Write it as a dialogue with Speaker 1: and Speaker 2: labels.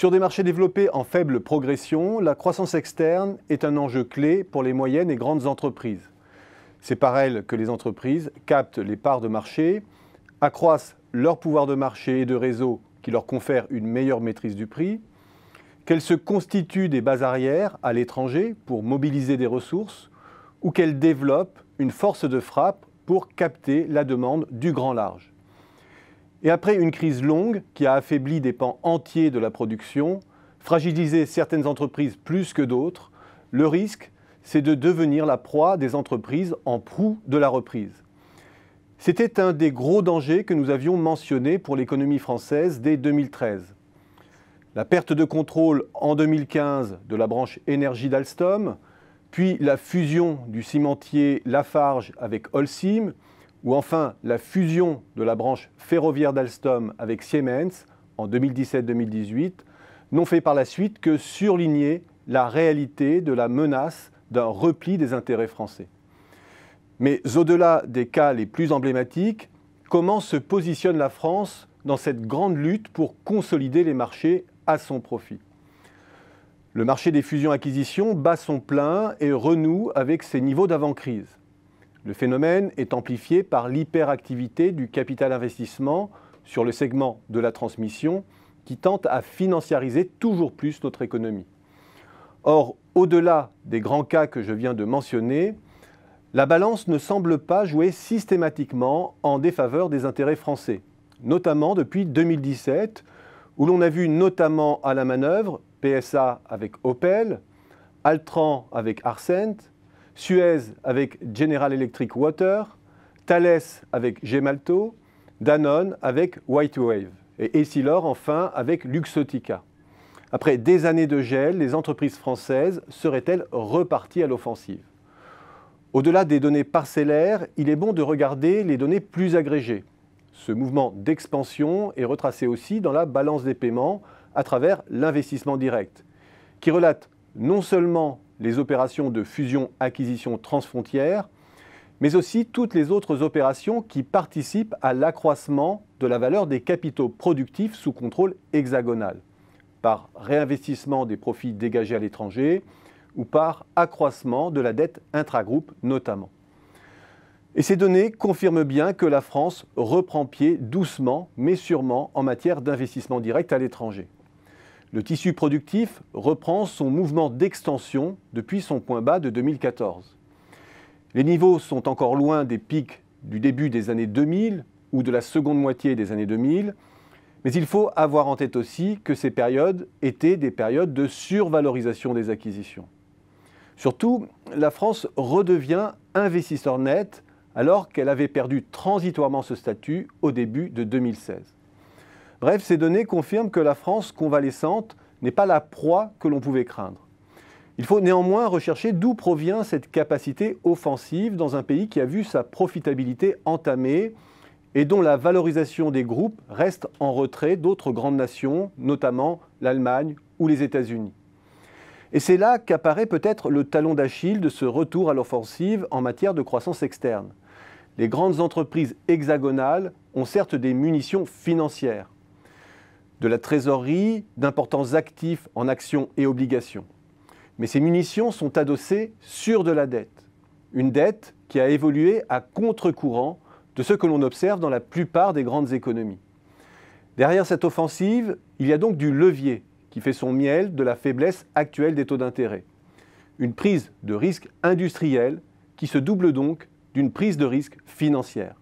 Speaker 1: Sur des marchés développés en faible progression, la croissance externe est un enjeu clé pour les moyennes et grandes entreprises. C'est par elles que les entreprises captent les parts de marché, accroissent leur pouvoir de marché et de réseau qui leur confère une meilleure maîtrise du prix, qu'elles se constituent des bases arrières à l'étranger pour mobiliser des ressources ou qu'elles développent une force de frappe pour capter la demande du grand large. Et après une crise longue qui a affaibli des pans entiers de la production, fragilisé certaines entreprises plus que d'autres, le risque, c'est de devenir la proie des entreprises en proue de la reprise. C'était un des gros dangers que nous avions mentionné pour l'économie française dès 2013. La perte de contrôle en 2015 de la branche énergie d'Alstom, puis la fusion du cimentier Lafarge avec Holcim, ou enfin la fusion de la branche ferroviaire d'Alstom avec Siemens en 2017-2018, n'ont fait par la suite que surligner la réalité de la menace d'un repli des intérêts français. Mais au-delà des cas les plus emblématiques, comment se positionne la France dans cette grande lutte pour consolider les marchés à son profit? Le marché des fusions-acquisitions bat son plein et renoue avec ses niveaux d'avant-crise. Le phénomène est amplifié par l'hyperactivité du capital investissement sur le segment de la transmission qui tente à financiariser toujours plus notre économie. Or, au-delà des grands cas que je viens de mentionner, la balance ne semble pas jouer systématiquement en défaveur des intérêts français, notamment depuis 2017, où l'on a vu notamment à la manœuvre PSA avec Opel, Altran avec Arcent, Suez avec General Electric Water, Thales avec Gemalto, Danone avec WhiteWave et Essilor enfin avec Luxottica. Après des années de gel, les entreprises françaises seraient-elles reparties à l'offensive? Au-delà des données parcellaires, il est bon de regarder les données plus agrégées. Ce mouvement d'expansion est retracé aussi dans la balance des paiements à travers l'investissement direct, qui relate non seulement les opérations de fusion-acquisition transfrontières, mais aussi toutes les autres opérations qui participent à l'accroissement de la valeur des capitaux productifs sous contrôle hexagonal, par réinvestissement des profits dégagés à l'étranger ou par accroissement de la dette intragroupe notamment. Et ces données confirment bien que la France reprend pied doucement mais sûrement en matière d'investissement direct à l'étranger. Le tissu productif reprend son mouvement d'extension depuis son point bas de 2014. Les niveaux sont encore loin des pics du début des années 2000 ou de la seconde moitié des années 2000, mais il faut avoir en tête aussi que ces périodes étaient des périodes de survalorisation des acquisitions. Surtout, la France redevient investisseur net alors qu'elle avait perdu transitoirement ce statut au début de 2016. Bref, ces données confirment que la France convalescente n'est pas la proie que l'on pouvait craindre. Il faut néanmoins rechercher d'où provient cette capacité offensive dans un pays qui a vu sa profitabilité entamée et dont la valorisation des groupes reste en retrait d'autres grandes nations, notamment l'Allemagne ou les États-Unis. Et c'est là qu'apparaît peut-être le talon d'Achille de ce retour à l'offensive en matière de croissance externe. Les grandes entreprises hexagonales ont certes des munitions financières, de la trésorerie, d'importants actifs en actions et obligations. Mais ces munitions sont adossées sur de la dette. Une dette qui a évolué à contre-courant de ce que l'on observe dans la plupart des grandes économies. Derrière cette offensive, il y a donc du levier qui fait son miel de la faiblesse actuelle des taux d'intérêt. Une prise de risque industriel qui se double donc d'une prise de risque financière.